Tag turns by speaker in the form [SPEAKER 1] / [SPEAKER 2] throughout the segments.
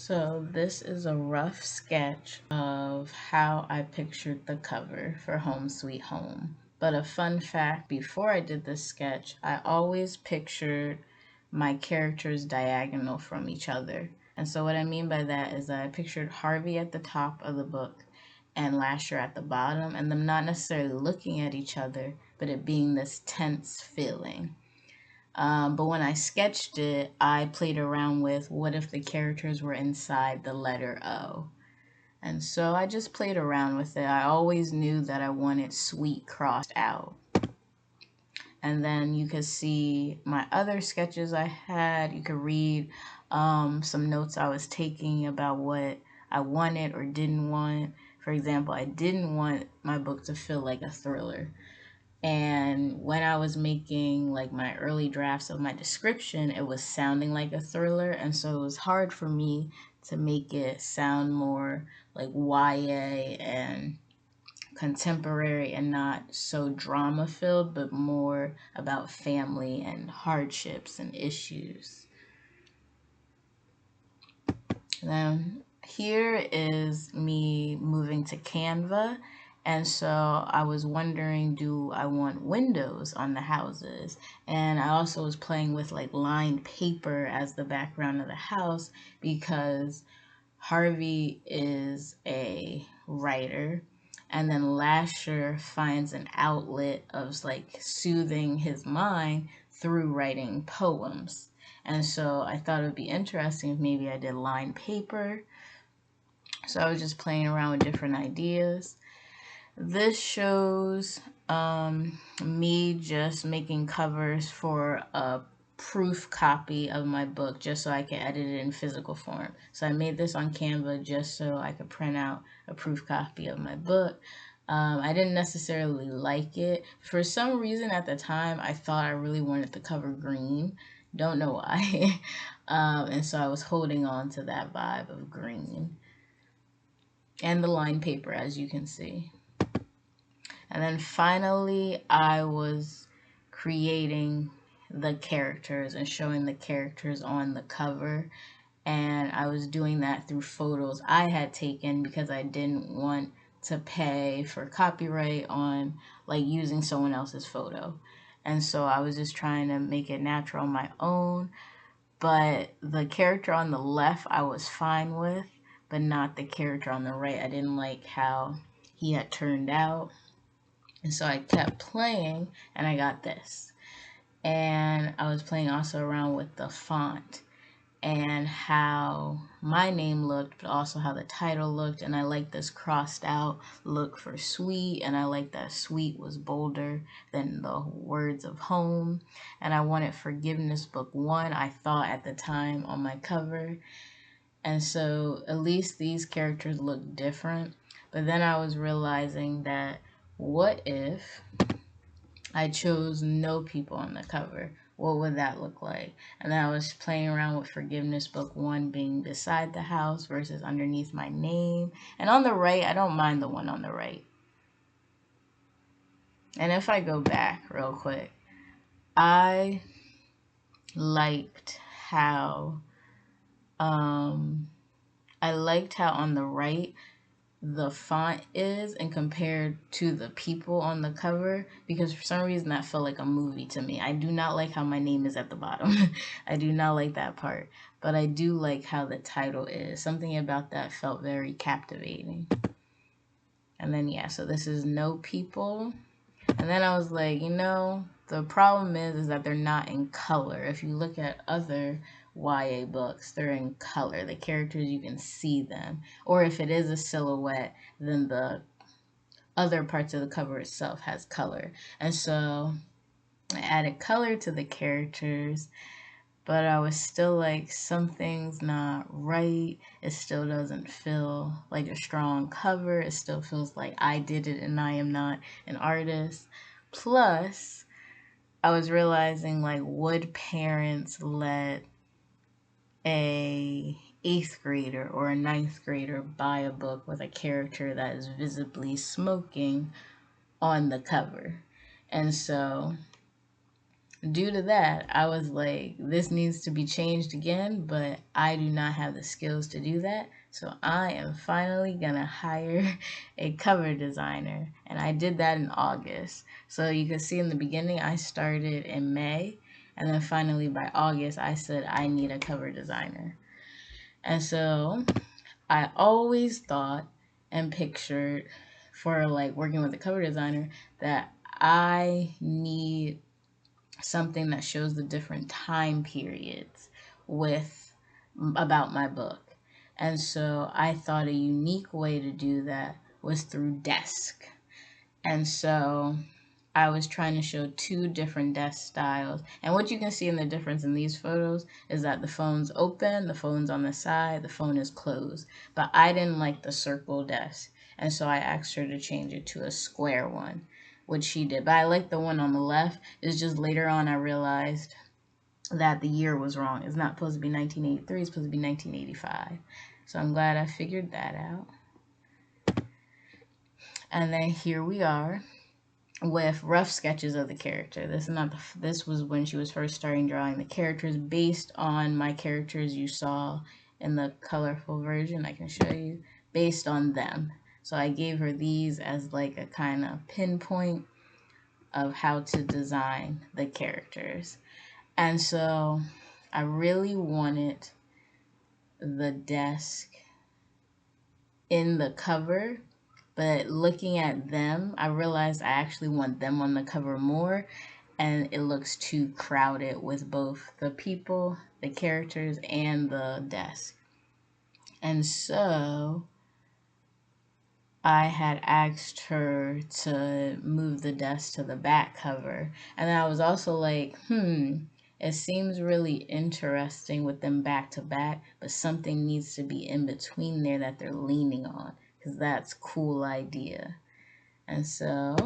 [SPEAKER 1] So this is a rough sketch of how I pictured the cover for Home Sweet Home. But a fun fact, before I did this sketch, I always pictured my characters diagonal from each other. And so what I mean by that is that I pictured Harvey at the top of the book and Lasher at the bottom, and them not necessarily looking at each other, but it being this tense feeling. But when I sketched it, I played around with what if the characters were inside the letter O. And so I just played around with it. I always knew that I wanted sweet crossed out. And then you could see my other sketches I had. You could read some notes I was taking about what I wanted or didn't want. For example, I didn't want my book to feel like a thriller. And when I was making like my early drafts of my description, it was sounding like a thriller. And so it was hard for me to make it sound more like YA and contemporary and not so drama filled, but more about family and hardships and issues. Then here is me moving to Canva. And so I was wondering, do I want windows on the houses? And I also was playing with like lined paper as the background of the house because Harvey is a writer. And then Lasher finds an outlet of like soothing his mind through writing poems. And so I thought it would be interesting if maybe I did lined paper. So I was just playing around with different ideas. This shows me just making covers for a proof copy of my book just so I can edit it in physical form. So I made this on Canva just so I could print out a proof copy of my book. I didn't necessarily like it. For some reason at the time, I thought I really wanted the cover green. Don't know why. And so I was holding on to that vibe of green. And the lined paper, as you can see. And then finally, I was creating the characters and showing the characters on the cover. And I was doing that through photos I had taken because I didn't want to pay for copyright on like using someone else's photo. And so I was just trying to make it natural on my own. But the character on the left I was fine with, but not the character on the right. I didn't like how he had turned out. And so I kept playing and I got this. And I was playing also around with the font and how my name looked, but also how the title looked. And I like this crossed out look for sweet. And I like that sweet was bolder than the words of home. And I wanted Forgiveness Book 1, I thought at the time on my cover. And so at least these characters look different. But then I was realizing that what if I chose no people on the cover? What would that look like? And then I was playing around with Forgiveness Book 1 being beside the house versus underneath my name. And on the right, I don't mind the one on the right. And if I go back real quick, I liked how on the right the font is and compared to the people on the cover, because for some reason that felt like a movie to me. I do not like how my name is at the bottom. I do not like that part, but I do like how the title is. Something about that felt very captivating. And then yeah, so this is no people. And then I was like, the problem is that they're not in color. If you look at other YA books, they're in color. The characters, you can see them. Or if it is a silhouette, then the other parts of the cover itself has color. And so I added color to the characters, but I was still like, something's not right. It still doesn't feel like a strong cover. It still feels like I did it and I am not an artist. Plus, I was realizing, like, would parents let a 8th grader or a 9th grader buy a book with a character that is visibly smoking on the cover? And so due to that, I was like, this needs to be changed again, but I do not have the skills to do that. So I am finally gonna hire a cover designer. And I did that in August. So you can see in the beginning, I started in May. And then finally by August, I said, I need a cover designer. And so I always thought and pictured for like working with a cover designer that I need something that shows the different time periods with about my book. And so I thought a unique way to do that was through desk. And so I was trying to show two different desk styles. And what you can see in the difference in these photos is that the phone's open, the phone's on the side, the phone is closed. But I didn't like the circle desk. And so I asked her to change it to a square one, which she did. But I like the one on the left. It's just later on I realized that the year was wrong. It's not supposed to be 1983, it's supposed to be 1985. So I'm glad I figured that out. And then here we are with rough sketches of the character. This is not the, this was when she was first starting drawing the characters based on my characters you saw in the colorful version. I can show you based on them. So I gave her these as like a kind of pinpoint of how to design the characters. And so I really wanted the desk in the cover, but looking at them, I realized I actually want them on the cover more, and it looks too crowded with both the people, the characters, and the desk. And so I had asked her to move the desk to the back cover. And then I was also like, it seems really interesting with them back to back, but something needs to be in between there that they're leaning on, because that's a cool idea. And so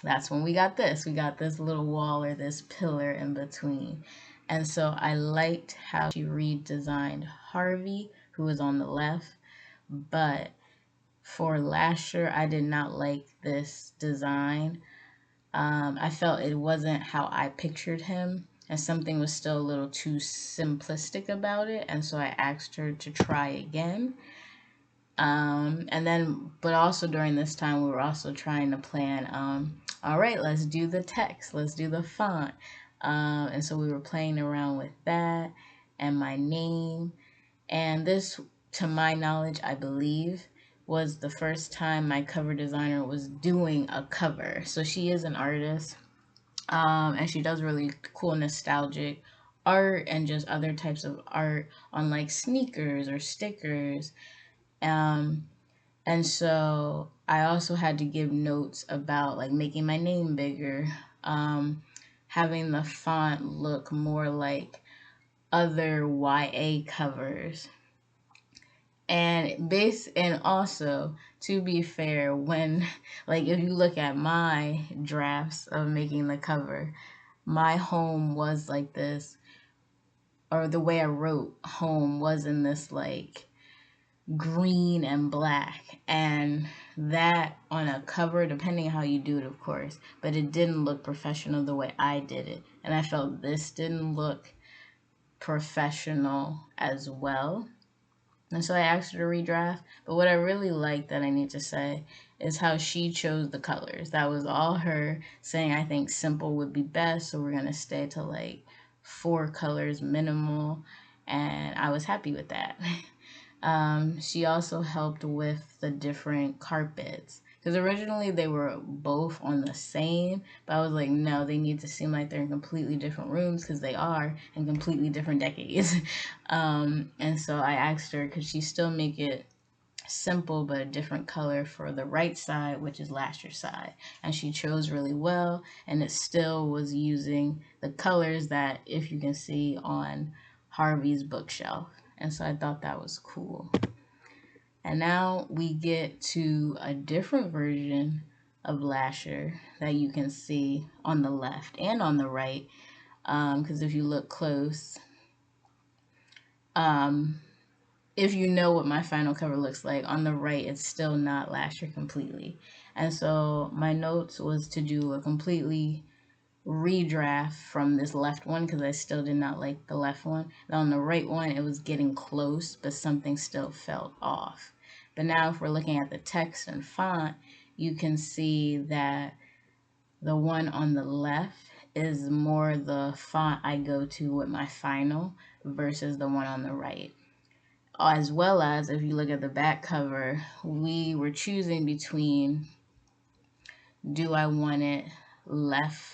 [SPEAKER 1] that's when we got this. We got this little wall or this pillar in between. And so I liked how she redesigned Harvey, who was on the left, but for Lasher, I did not like this design. I felt it wasn't how I pictured him, and something was still a little too simplistic about it. And so I asked her to try again. And then, but also during this time, we were also trying to plan, all right, let's do the text, let's do the font. And so we were playing around with that and my name. And this, to my knowledge, I believe, was the first time my cover designer was doing a cover. So she is an artist, and she does really cool nostalgic art and just other types of art on like sneakers or stickers. Um, and so I also had to give notes about like making my name bigger, having the font look more like other YA covers. And also, to be fair, when like if you look at my drafts of making the cover, my home was like this, or the way I wrote home was in this like green and black, and that on a cover, depending how you do it, of course, but it didn't look professional the way I did it, and I felt this didn't look professional as well. And so I asked her to redraft. But what I really like that I need to say is how she chose the colors. That was all her saying, I think simple would be best. So we're going to stay to like 4 colors minimal. And I was happy with that. She also helped with the different carpets. Because originally they were both on the same, but I was like, no, they need to seem like they're in completely different rooms because they are in completely different decades. And so I asked her, could she still make it simple but a different color for the right side, which is Lasher's side? And she chose really well, and it still was using the colors that, if you can see on Harvey's bookshelf. And so I thought that was cool. And now we get to a different version of Lasher that you can see on the left and on the right. Because if you look close, um, if you know what my final cover looks like, on the right, it's still not Lasher completely. And so my notes was to do a completely redraft from this left one because I still did not like the left one. And on the right one, it was getting close, but something still felt off. But now, if we're looking at the text and font, you can see that the one on the left is more the font I go to with my final versus the one on the right. As well as if you look at the back cover, we were choosing between, do I want it left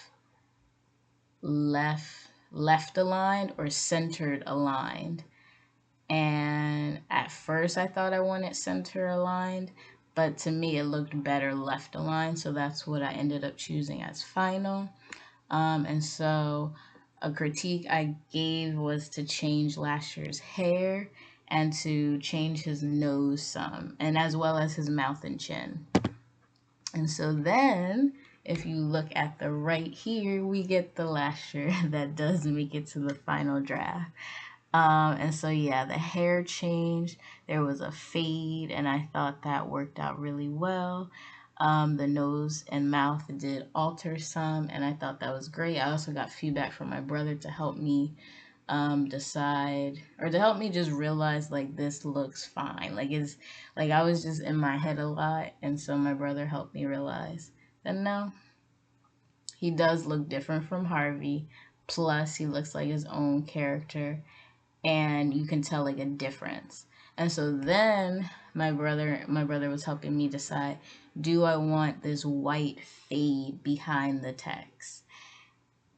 [SPEAKER 1] left aligned or centered aligned? And at first I thought I wanted center aligned, but to me it looked better left aligned, so that's what I ended up choosing as final. And so a critique I gave was to change Lasher's hair and to change his nose some, and as well as his mouth and chin. And so then, if you look at the right here, we get the Lasher that does make it to the final draft. And so, yeah, the hair changed. There was a fade, and I thought that worked out really well. The nose and mouth did alter some, and I thought that was great. I also got feedback from my brother to help me decide, or to help me just realize like this looks fine. Like it's like I was just in my head a lot, and so my brother helped me realize that no, he does look different from Harvey. Plus, he looks like his own character, and you can tell like a difference. And so then my brother was helping me decide, do I want this white fade behind the text?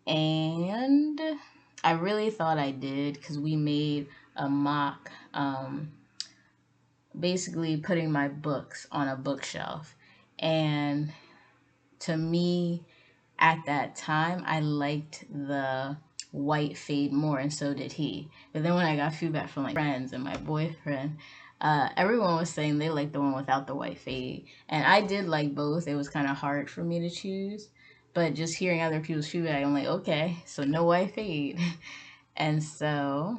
[SPEAKER 1] And I really thought I did because we made a mock, basically putting my books on a bookshelf. And to me, at that time, I liked the white fade more, and so did he. But then when I got feedback from like friends and my boyfriend, everyone was saying they liked the one without the white fade. And I did like both. It was kind of hard for me to choose. But just hearing other people's feedback, I'm like, okay, so no white fade. And so,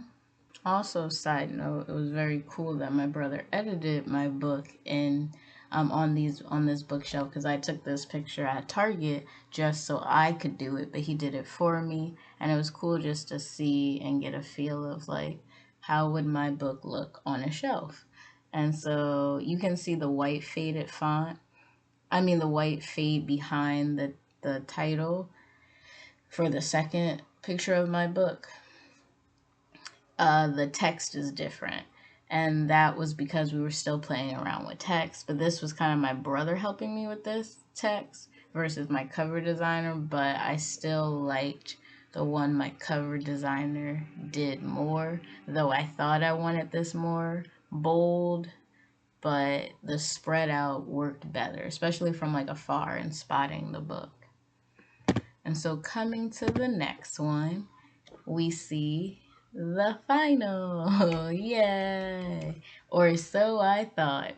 [SPEAKER 1] also, side note, it was very cool that my brother edited my book in on this bookshelf because I took this picture at Target just so I could do it, but he did it for me, and it was cool just to see and get a feel of like how would my book look on a shelf. And so you can see the white faded font. I mean the white fade behind the title for the second picture of my book. The text is different. And that was because we were still playing around with text. But this was kind of my brother helping me with this text versus my cover designer. But I still liked the one my cover designer did more, though I thought I wanted this more bold. But the spread out worked better, especially from like afar and spotting the book. And so coming to the next one, we see the final. Yay! Or so I thought.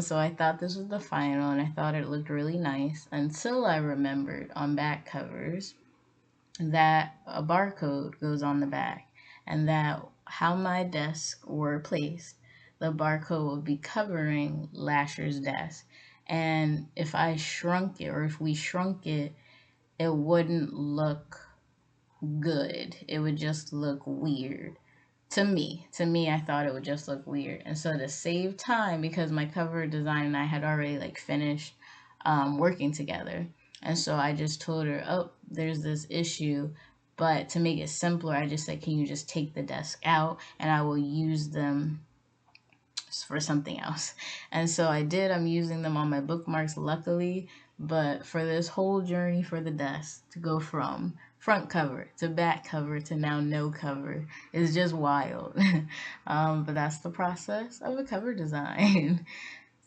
[SPEAKER 1] So I thought this was the final, and I thought it looked really nice until I remembered on back covers that a barcode goes on the back, and that how my desks were placed, the barcode would be covering Lasher's desk. And if I shrunk it, or if we shrunk it, it wouldn't look good. It would just look weird. To me, I thought it would just look weird. And so to save time, because my cover design and I had already like finished working together, and so I just told her, oh, there's this issue. But to make it simpler, I just said, can you just take the desk out and I will use them for something else. And so I did. I'm using them on my bookmarks, luckily. But for this whole journey for the desk to go from front cover to back cover to now no cover is just wild. But that's the process of a cover design.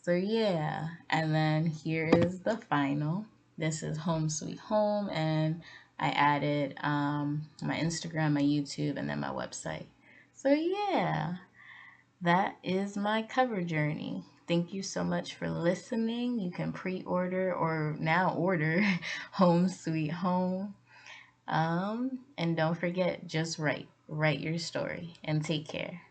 [SPEAKER 1] So yeah. And then here is the final. This is Home Sweet Home. And I added my Instagram, my YouTube, and then my website. So yeah, that is my cover journey. Thank you so much for listening. You can pre-order or now order Home Sweet Home. And don't forget, just write your story and take care.